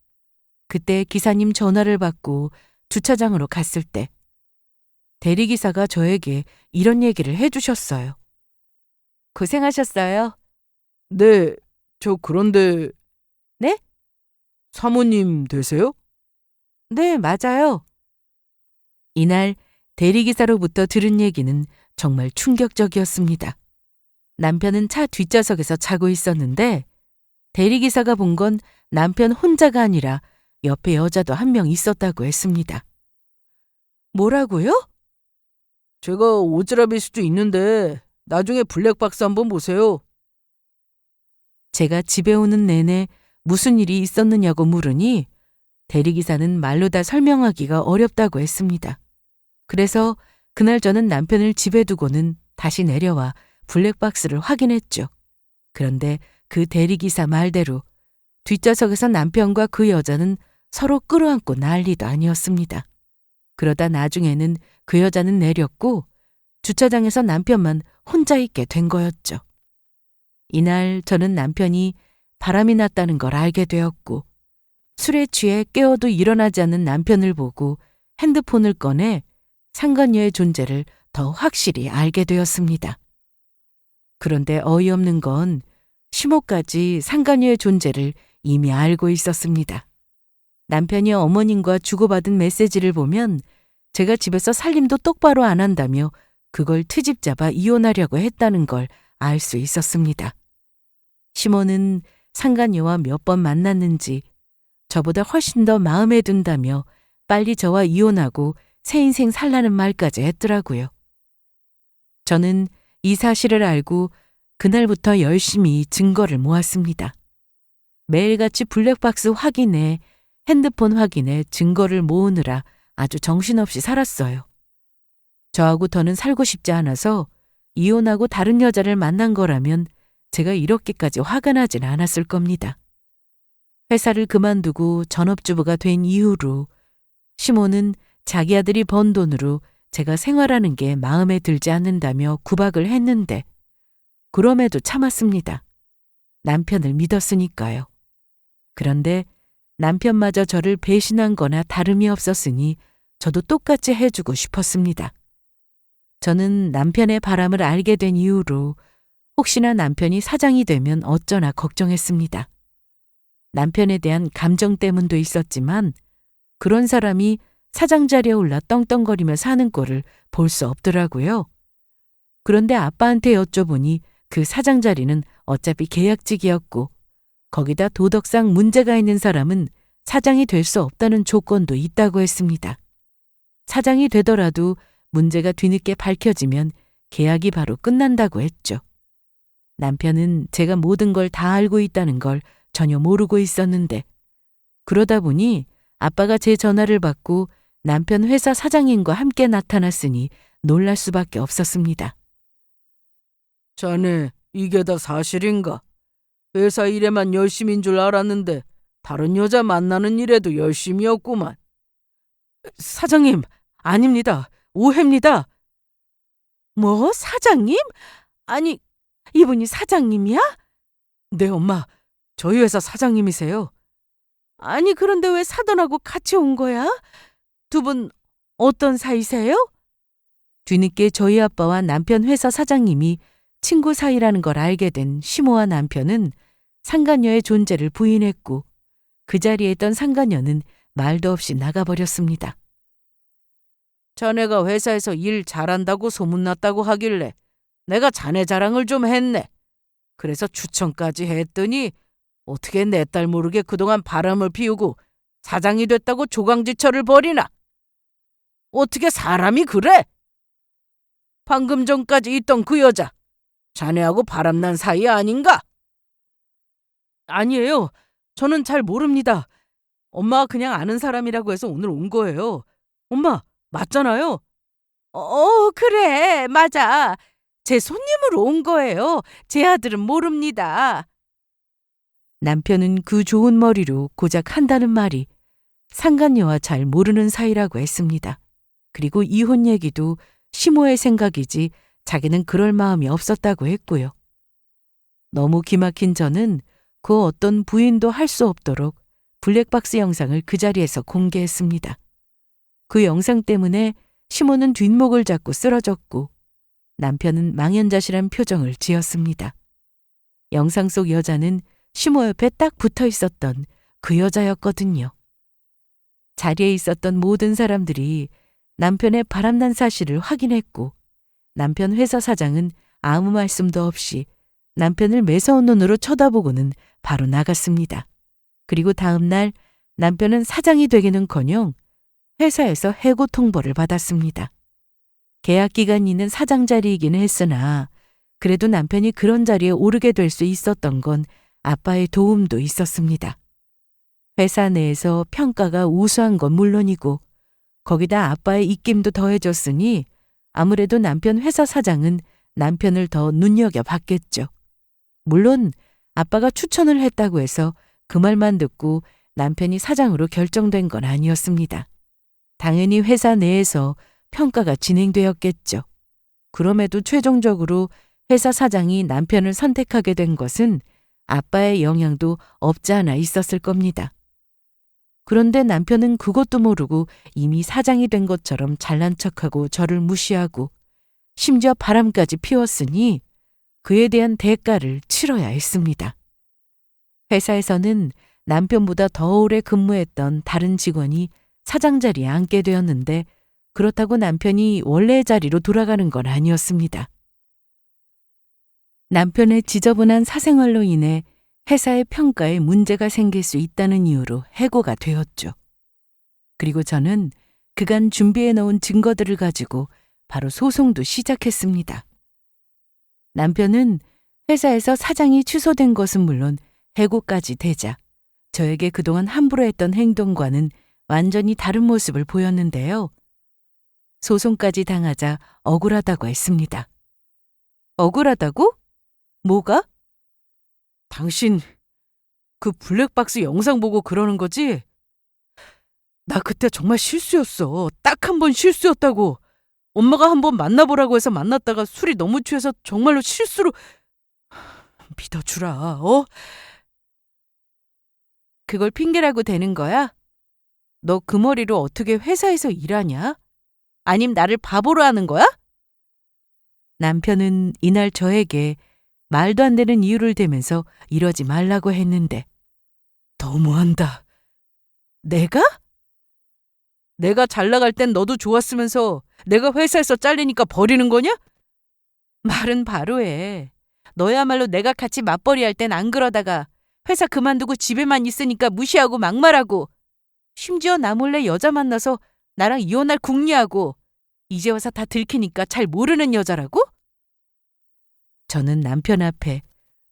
그때 기사님 전화를 받고 주차장으로 갔을 때 대리기사가 저에게 이런 얘기를 해주셨어요. 고생하셨어요. 네, 저 그런데... 네? 사모님 되세요? 네, 맞아요. 이날 대리기사로부터 들은 얘기는 정말 충격적이었습니다. 남편은 차 뒷좌석에서 자고 있었는데 대리기사가 본 건 남편 혼자가 아니라 옆에 여자도 한 명 있었다고 했습니다. 뭐라고요? 제가 오지랖일 수도 있는데 나중에 블랙박스 한번 보세요. 제가 집에 오는 내내 무슨 일이 있었느냐고 물으니 대리기사는 말로 다 설명하기가 어렵다고 했습니다. 그래서 그날 저는 남편을 집에 두고는 다시 내려와 블랙박스를 확인했죠. 그런데 그 대리기사 말대로 뒷좌석에서 남편과 그 여자는 서로 끌어안고 난리도 아니었습니다. 그러다 나중에는 그 여자는 내렸고 주차장에서 남편만 혼자 있게 된 거였죠. 이날 저는 남편이 바람이 났다는 걸 알게 되었고 술에 취해 깨어도 일어나지 않는 남편을 보고 핸드폰을 꺼내 상간녀의 존재를 더 확실히 알게 되었습니다. 그런데 어이없는 건 시모까지 상간녀의 존재를 이미 알고 있었습니다. 남편이 어머님과 주고받은 메시지를 보면 제가 집에서 살림도 똑바로 안 한다며 그걸 트집 잡아 이혼하려고 했다는 걸 알 수 있었습니다. 시모는 상간녀와 몇 번 만났는지 저보다 훨씬 더 마음에 든다며 빨리 저와 이혼하고 새 인생 살라는 말까지 했더라고요. 저는 이 사실을 알고 그날부터 열심히 증거를 모았습니다. 매일같이 블랙박스 확인에 핸드폰 확인에 증거를 모으느라 아주 정신없이 살았어요. 저하고 더는 살고 싶지 않아서 이혼하고 다른 여자를 만난 거라면 제가 이렇게까지 화가 나진 않았을 겁니다. 회사를 그만두고 전업주부가 된 이후로 시모는 자기 아들이 번 돈으로 제가 생활하는 게 마음에 들지 않는다며 구박을 했는데 그럼에도 참았습니다. 남편을 믿었으니까요. 그런데 남편마저 저를 배신한 거나 다름이 없었으니 저도 똑같이 해주고 싶었습니다. 저는 남편의 바람을 알게 된 이후로 혹시나 남편이 사장이 되면 어쩌나 걱정했습니다. 남편에 대한 감정 때문도 있었지만 그런 사람이 사장 자리에 올라 떵떵거리며 사는 꼴을 볼 수 없더라고요. 그런데 아빠한테 여쭤보니 그 사장 자리는 어차피 계약직이었고 거기다 도덕상 문제가 있는 사람은 사장이 될 수 없다는 조건도 있다고 했습니다. 사장이 되더라도 문제가 뒤늦게 밝혀지면 계약이 바로 끝난다고 했죠. 남편은 제가 모든 걸 다 알고 있다는 걸 전혀 모르고 있었는데 그러다 보니 아빠가 제 전화를 받고 남편 회사 사장님과 함께 나타났으니 놀랄 수밖에 없었습니다. 자네, 이게 다 사실인가? 회사 일에만 열심인 줄 알았는데 다른 여자 만나는 일에도 열심이었구만. 사장님, 아닙니다. 오해입니다. 뭐, 사장님? 아니, 이분이 사장님이야? 네, 엄마. 저희 회사 사장님이세요. 아니, 그런데 왜 사돈하고 같이 온 거야? 두 분 어떤 사이세요? 뒤늦게 저희 아빠와 남편 회사 사장님이 친구 사이라는 걸 알게 된 시모와 남편은 상간녀의 존재를 부인했고 그 자리에 있던 상간녀는 말도 없이 나가버렸습니다. 자네가 회사에서 일 잘한다고 소문났다고 하길래 내가 자네 자랑을 좀 했네. 그래서 추천까지 했더니 어떻게 내 딸 모르게 그동안 바람을 피우고 사장이 됐다고 조강지처를 벌이나? 어떻게 사람이 그래? 방금 전까지 있던 그 여자, 자네하고 바람난 사이 아닌가? 아니에요. 저는 잘 모릅니다. 엄마가 그냥 아는 사람이라고 해서 오늘 온 거예요. 엄마, 맞잖아요. 그래, 맞아. 제 손님으로 온 거예요. 제 아들은 모릅니다. 남편은 그 좋은 머리로 고작 한다는 말이 상간녀와 잘 모르는 사이라고 했습니다. 그리고 이혼 얘기도 시모의 생각이지 자기는 그럴 마음이 없었다고 했고요. 너무 기막힌 저는 그 어떤 부인도 할 수 없도록 블랙박스 영상을 그 자리에서 공개했습니다. 그 영상 때문에 시모는 뒷목을 잡고 쓰러졌고 남편은 망연자실한 표정을 지었습니다. 영상 속 여자는 시모 옆에 딱 붙어 있었던 그 여자였거든요. 자리에 있었던 모든 사람들이 남편의 바람난 사실을 확인했고 남편 회사 사장은 아무 말씀도 없이 남편을 매서운 눈으로 쳐다보고는 바로 나갔습니다. 그리고 다음 날 남편은 사장이 되기는커녕 회사에서 해고 통보를 받았습니다. 계약 기간이 있는 사장 자리이기는 했으나 그래도 남편이 그런 자리에 오르게 될 수 있었던 건 아빠의 도움도 있었습니다. 회사 내에서 평가가 우수한 건 물론이고 거기다 아빠의 입김도 더해졌으니 아무래도 남편 회사 사장은 남편을 더 눈여겨봤겠죠. 물론 아빠가 추천을 했다고 해서 그 말만 듣고 남편이 사장으로 결정된 건 아니었습니다. 당연히 회사 내에서 평가가 진행되었겠죠. 그럼에도 최종적으로 회사 사장이 남편을 선택하게 된 것은 아빠의 영향도 없지 않아 있었을 겁니다. 그런데 남편은 그것도 모르고 이미 사장이 된 것처럼 잘난 척하고 저를 무시하고 심지어 바람까지 피웠으니 그에 대한 대가를 치러야 했습니다. 회사에서는 남편보다 더 오래 근무했던 다른 직원이 사장 자리에 앉게 되었는데 그렇다고 남편이 원래의 자리로 돌아가는 건 아니었습니다. 남편의 지저분한 사생활로 인해 회사의 평가에 문제가 생길 수 있다는 이유로 해고가 되었죠. 그리고 저는 그간 준비해 놓은 증거들을 가지고 바로 소송도 시작했습니다. 남편은 회사에서 사장이 취소된 것은 물론 해고까지 되자 저에게 그동안 함부로 했던 행동과는 완전히 다른 모습을 보였는데요. 소송까지 당하자 억울하다고 했습니다. 억울하다고? 뭐가? 당신 그 블랙박스 영상 보고 그러는 거지? 나 그때 정말 실수였어. 딱 한 번 실수였다고. 엄마가 한 번 만나보라고 해서 만났다가 술이 너무 취해서 정말로 실수로 믿어주라. 어? 그걸 핑계라고 되는 거야? 너 그 머리로 어떻게 회사에서 일하냐? 아님 나를 바보로 하는 거야? 남편은 이날 저에게 말도 안 되는 이유를 대면서 이러지 말라고 했는데 너무한다. 내가? 내가 잘 나갈 땐 너도 좋았으면서 내가 회사에서 잘리니까 버리는 거냐? 말은 바로 해. 너야말로 내가 같이 맞벌이 할 땐 안 그러다가 회사 그만두고 집에만 있으니까 무시하고 막말하고 심지어 나 몰래 여자 만나서 나랑 이혼할 궁리하고 이제 와서 다 들키니까 잘 모르는 여자라고? 저는 남편 앞에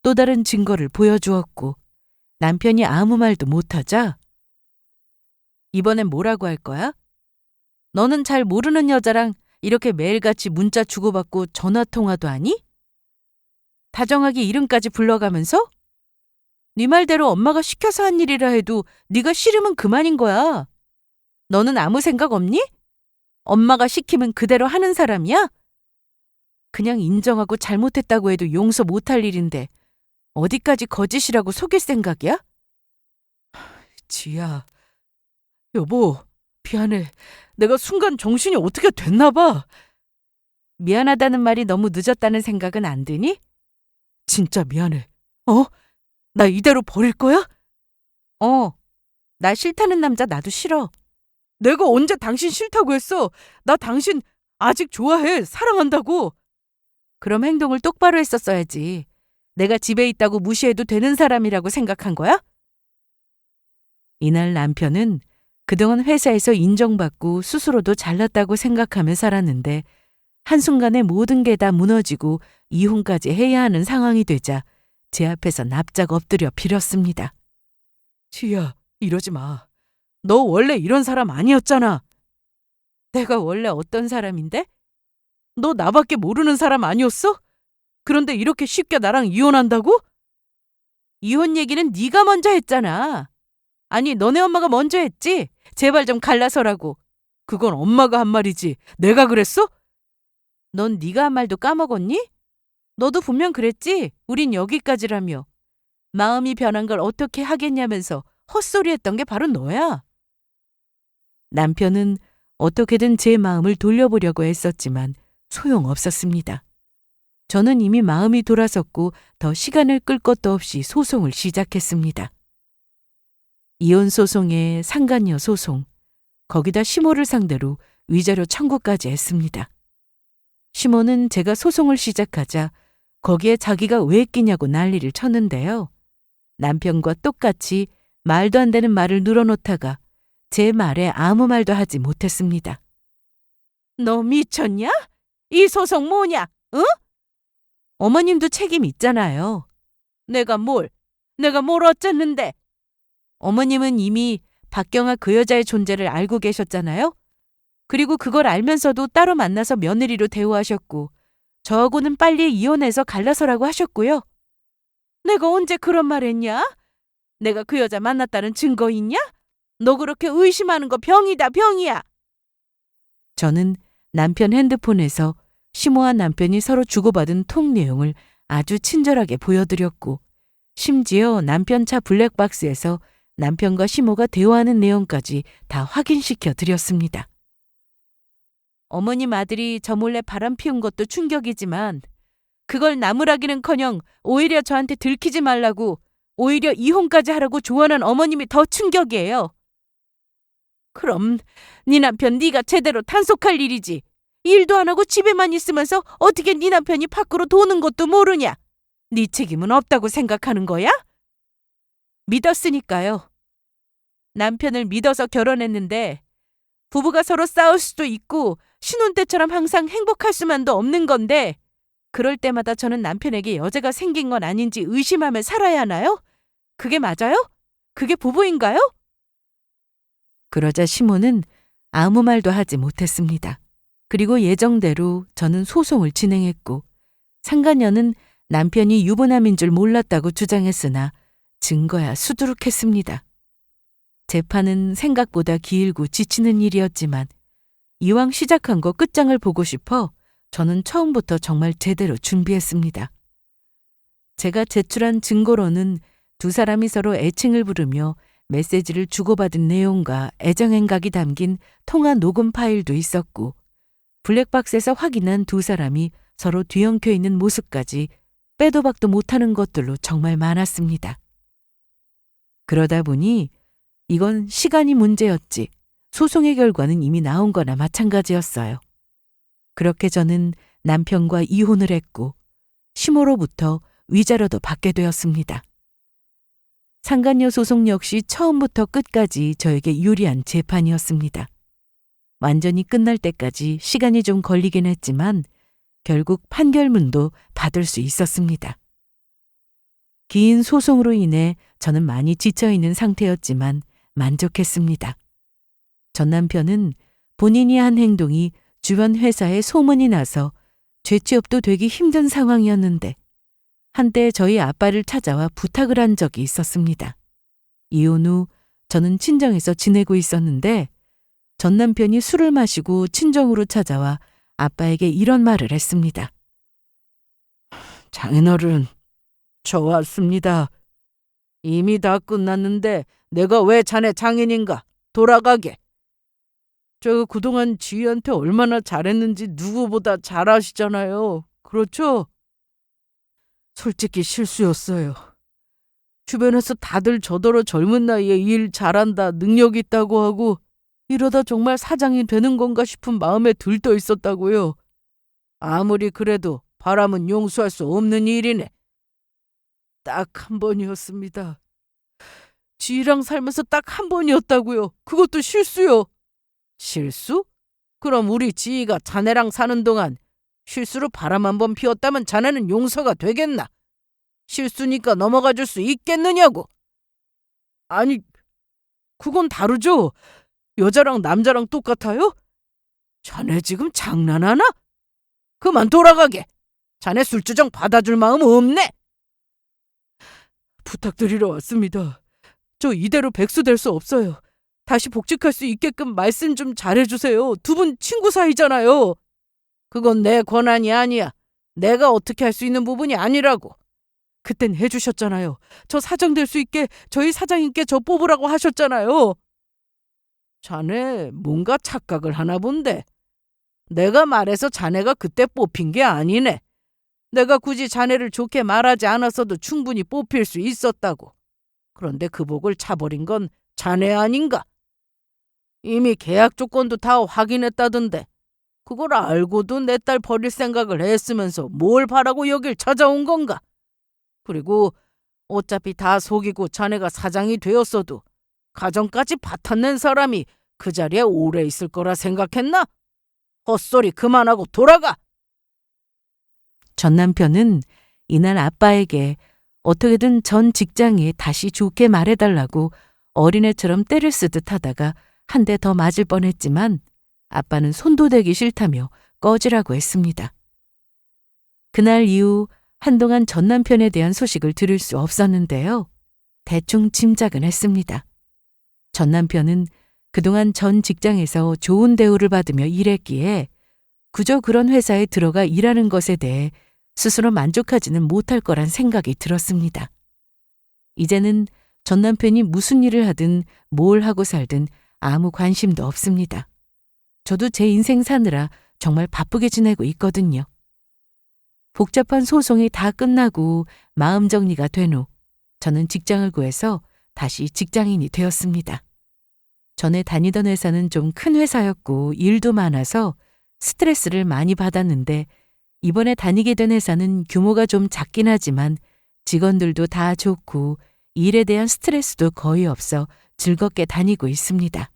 또 다른 증거를 보여주었고 남편이 아무 말도 못하자 이번엔 뭐라고 할 거야? 너는 잘 모르는 여자랑 이렇게 매일같이 문자 주고받고 전화통화도 하니? 다정하게 이름까지 불러가면서? 네 말대로 엄마가 시켜서 한 일이라 해도 네가 싫으면 그만인 거야. 너는 아무 생각 없니? 엄마가 시키면 그대로 하는 사람이야? 그냥 인정하고 잘못했다고 해도 용서 못할 일인데 어디까지 거짓이라고 속일 생각이야? 지야. 여보, 미안해. 내가 순간 정신이 어떻게 됐나 봐. 미안하다는 말이 너무 늦었다는 생각은 안 드니? 진짜 미안해. 어? 나 이대로 버릴 거야? 나 싫다는 남자 나도 싫어. 내가 언제 당신 싫다고 했어? 나 당신 아직 좋아해. 사랑한다고. 그럼 행동을 똑바로 했었어야지. 내가 집에 있다고 무시해도 되는 사람이라고 생각한 거야? 이날 남편은 그동안 회사에서 인정받고 스스로도 잘났다고 생각하며 살았는데 한순간에 모든 게 다 무너지고 이혼까지 해야 하는 상황이 되자 제 앞에서 납작 엎드려 빌었습니다. 지야, 이러지 마. 너 원래 이런 사람 아니었잖아. 내가 원래 어떤 사람인데? 너 나밖에 모르는 사람 아니었어? 그런데 이렇게 쉽게 나랑 이혼한다고? 이혼 얘기는 네가 먼저 했잖아. 아니, 너네 엄마가 먼저 했지? 제발 좀 갈라서라고. 그건 엄마가 한 말이지. 내가 그랬어? 넌 네가 한 말도 까먹었니? 너도 분명 그랬지? 우린 여기까지라며. 마음이 변한 걸 어떻게 하겠냐면서 헛소리했던 게 바로 너야. 남편은 어떻게든 제 마음을 돌려보려고 했었지만 소용없었습니다. 저는 이미 마음이 돌아섰고 더 시간을 끌 것도 없이 소송을 시작했습니다. 이혼 소송에 상간녀 소송, 거기다 시모를 상대로 위자료 청구까지 했습니다. 시모는 제가 소송을 시작하자 거기에 자기가 왜 끼냐고 난리를 쳤는데요. 남편과 똑같이 말도 안 되는 말을 늘어놓다가 제 말에 아무 말도 하지 못했습니다. 너 미쳤냐? 이 소송 뭐냐? 응? 어머님도 책임 있잖아요. 내가 뭘 어쨌는데? 어머님은 이미 박경아 그 여자의 존재를 알고 계셨잖아요. 그리고 그걸 알면서도 따로 만나서 며느리로 대우하셨고 저하고는 빨리 이혼해서 갈라서라고 하셨고요. 내가 언제 그런 말 했냐? 내가 그 여자 만났다는 증거 있냐? 너 그렇게 의심하는 거 병이다, 병이야. 저는 남편 핸드폰에서 시모와 남편이 서로 주고받은 통 내용을 아주 친절하게 보여드렸고 심지어 남편 차 블랙박스에서 남편과 시모가 대화하는 내용까지 다 확인시켜 드렸습니다. 어머님 아들이 저 몰래 바람 피운 것도 충격이지만 그걸 나무라기는커녕 오히려 저한테 들키지 말라고 오히려 이혼까지 하라고 조언한 어머님이 더 충격이에요. 그럼 네 남편 네가 제대로 단속할 일이지. 일도 안 하고 집에만 있으면서 어떻게 네 남편이 밖으로 도는 것도 모르냐. 네 책임은 없다고 생각하는 거야? 믿었으니까요. 남편을 믿어서 결혼했는데 부부가 서로 싸울 수도 있고 신혼 때처럼 항상 행복할 수만도 없는 건데 그럴 때마다 저는 남편에게 여자가 생긴 건 아닌지 의심하며 살아야 하나요? 그게 맞아요? 그게 부부인가요? 그러자 시모는 아무 말도 하지 못했습니다. 그리고 예정대로 저는 소송을 진행했고 상간녀는 남편이 유부남인 줄 몰랐다고 주장했으나 증거야 수두룩했습니다. 재판은 생각보다 길고 지치는 일이었지만 이왕 시작한 거 끝장을 보고 싶어 저는 처음부터 정말 제대로 준비했습니다. 제가 제출한 증거로는 두 사람이 서로 애칭을 부르며 메시지를 주고받은 내용과 애정행각이 담긴 통화 녹음 파일도 있었고 블랙박스에서 확인한 두 사람이 서로 뒤엉켜 있는 모습까지 빼도 박도 못하는 것들로 정말 많았습니다. 그러다 보니 이건 시간이 문제였지 소송의 결과는 이미 나온 거나 마찬가지였어요. 그렇게 저는 남편과 이혼을 했고 심호로부터 위자료도 받게 되었습니다. 상간녀 소송 역시 처음부터 끝까지 저에게 유리한 재판이었습니다. 완전히 끝날 때까지 시간이 좀 걸리긴 했지만 결국 판결문도 받을 수 있었습니다. 긴 소송으로 인해 저는 많이 지쳐있는 상태였지만 만족했습니다. 전 남편은 본인이 한 행동이 주변 회사에 소문이 나서 죄취업도 되기 힘든 상황이었는데 한때 저희 아빠를 찾아와 부탁을 한 적이 있었습니다. 이혼 후 저는 친정에서 지내고 있었는데 전 남편이 술을 마시고 친정으로 찾아와 아빠에게 이런 말을 했습니다. 장인어른, 저 왔습니다. 이미 다 끝났는데 내가 왜 자네 장인인가? 돌아가게. 저 그동안 지희한테 얼마나 잘했는지 누구보다 잘 아시잖아요. 그렇죠? 솔직히 실수였어요. 주변에서 다들 저더러 젊은 나이에 일 잘한다, 능력 있다고 하고 이러다 정말 사장이 되는 건가 싶은 마음에 들떠 있었다고요. 아무리 그래도 바람은 용서할 수 없는 일이네. 딱 한 번이었습니다. 지희랑 살면서 딱 한 번이었다고요. 그것도 실수요. 실수? 그럼 우리 지희가 자네랑 사는 동안 실수로 바람 한 번 피웠다면 자네는 용서가 되겠나? 실수니까 넘어가 줄 수 있겠느냐고. 아니, 그건 다르죠. 여자랑 남자랑 똑같아요? 자네 지금 장난하나? 그만 돌아가게. 자네 술주정 받아줄 마음 없네. 부탁드리러 왔습니다. 저 이대로 백수 될 수 없어요. 다시 복직할 수 있게끔 말씀 좀 잘해주세요. 두 분 친구 사이잖아요. 그건 내 권한이 아니야. 내가 어떻게 할 수 있는 부분이 아니라고. 그땐 해주셨잖아요. 저 사장 될 수 있게 저희 사장님께 저 뽑으라고 하셨잖아요. 자네 뭔가 착각을 하나 본데. 내가 말해서 자네가 그때 뽑힌 게 아니네. 내가 굳이 자네를 좋게 말하지 않았어도 충분히 뽑힐 수 있었다고. 그런데 그 복을 차버린 건 자네 아닌가? 이미 계약 조건도 다 확인했다던데. 그걸 알고도 내 딸 버릴 생각을 했으면서 뭘 바라고 여길 찾아온 건가? 그리고 어차피 다 속이고 자네가 사장이 되었어도 가정까지 바탕낸 사람이 그 자리에 오래 있을 거라 생각했나? 헛소리 그만하고 돌아가! 전 남편은 이날 아빠에게 어떻게든 전 직장에 다시 좋게 말해달라고 어린애처럼 때를 쓰듯 하다가 한 대 더 맞을 뻔했지만 아빠는 손도 대기 싫다며 꺼지라고 했습니다. 그날 이후 한동안 전 남편에 대한 소식을 들을 수 없었는데요. 대충 짐작은 했습니다. 전 남편은 그동안 전 직장에서 좋은 대우를 받으며 일했기에 그저 그런 회사에 들어가 일하는 것에 대해 스스로 만족하지는 못할 거란 생각이 들었습니다. 이제는 전 남편이 무슨 일을 하든 뭘 하고 살든 아무 관심도 없습니다. 저도 제 인생 사느라 정말 바쁘게 지내고 있거든요. 복잡한 소송이 다 끝나고 마음 정리가 된 후 저는 직장을 구해서 다시 직장인이 되었습니다. 전에 다니던 회사는 좀 큰 회사였고 일도 많아서 스트레스를 많이 받았는데 이번에 다니게 된 회사는 규모가 좀 작긴 하지만 직원들도 다 좋고 일에 대한 스트레스도 거의 없어 즐겁게 다니고 있습니다.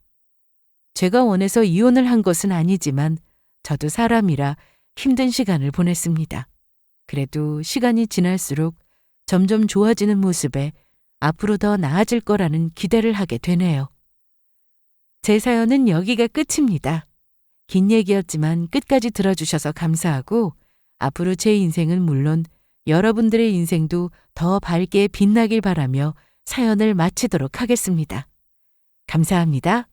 제가 원해서 이혼을 한 것은 아니지만 저도 사람이라 힘든 시간을 보냈습니다. 그래도 시간이 지날수록 점점 좋아지는 모습에 앞으로 더 나아질 거라는 기대를 하게 되네요. 제 사연은 여기가 끝입니다. 긴 얘기였지만 끝까지 들어주셔서 감사하고 앞으로 제 인생은 물론 여러분들의 인생도 더 밝게 빛나길 바라며 사연을 마치도록 하겠습니다. 감사합니다.